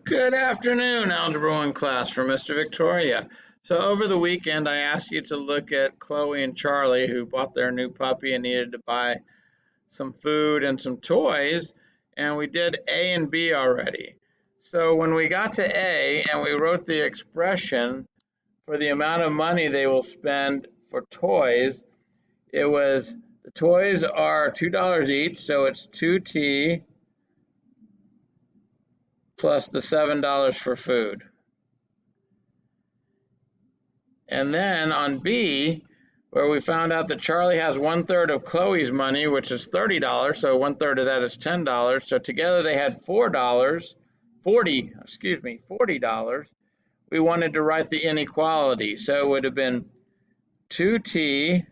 Good afternoon, Algebra 1 class from Mr. Victoria. So over the weekend, I asked you to look at Chloe and Charlie, who bought their new puppy and needed to buy some food and some toys, and we did A and B already. So when we got to A and we wrote the expression for the amount of money they will spend for toys, it was the toys are $2 each, so it's 2T plus the $7 for food. And then on B, where we found out that Charlie has 1/3 of Chloe's money, which is $30, so 1/3 of that is $10. So together they had $40. We wanted to write the inequality, so it would have been 2T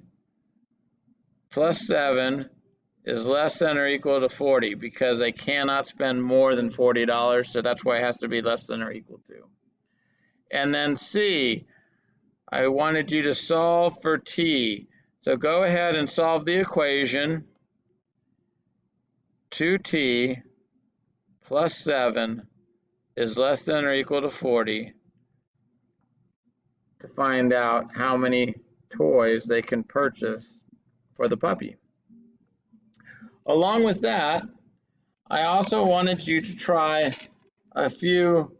plus 7 is less than or equal to 40, because they cannot spend more than $40, so that's why it has to be less than or equal to. And then C, I wanted you to solve for T. So go ahead and solve the equation. 2T plus 7 is less than or equal to 40 to find out how many toys they can purchase for the puppy. Along with that, I also wanted you to try a few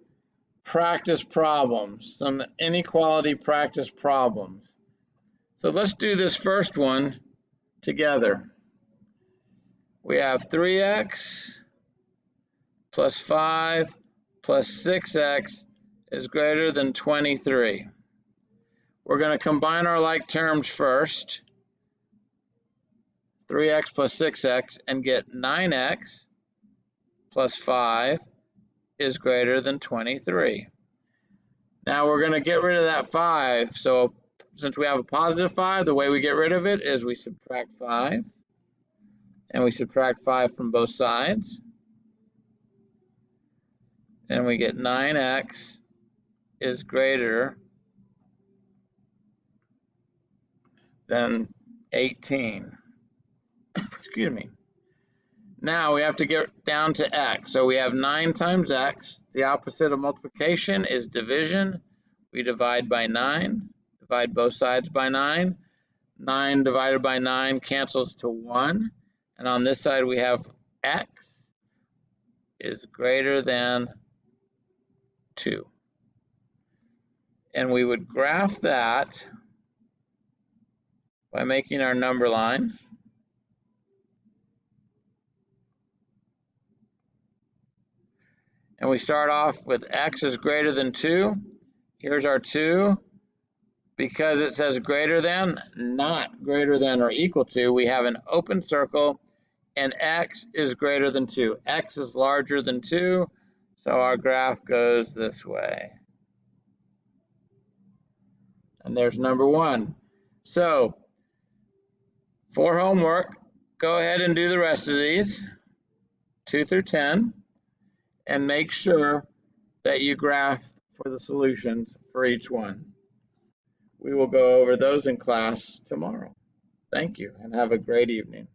practice problems, some inequality practice problems. So let's do this first one together. We have 3x plus 5 plus 6x is greater than 23. We're going to combine our like terms first, 3x plus 6x, and get 9x plus 5 is greater than 23. Now we're going to get rid of that 5. So since we have a positive 5, the way we get rid of it is we subtract 5. And we subtract 5 from both sides. And we get 9x is greater than 18. Excuse me. Now we have to get down to x. So we have 9 times x. The opposite of multiplication is division. We divide by 9. Divide both sides by 9. 9 divided by 9 cancels to 1. And on this side we have x is greater than 2. And we would graph that by making our number line. And we start off with x is greater than 2. Here's our 2. Because it says greater than, not greater than or equal to, we have an open circle, and x is greater than 2. X is larger than 2, so our graph goes this way. And there's number 1. So, for homework, go ahead and do the rest of these, 2 through 10, and make sure that you graph for the solutions for each one. We will go over those in class tomorrow. Thank you, and have a great evening.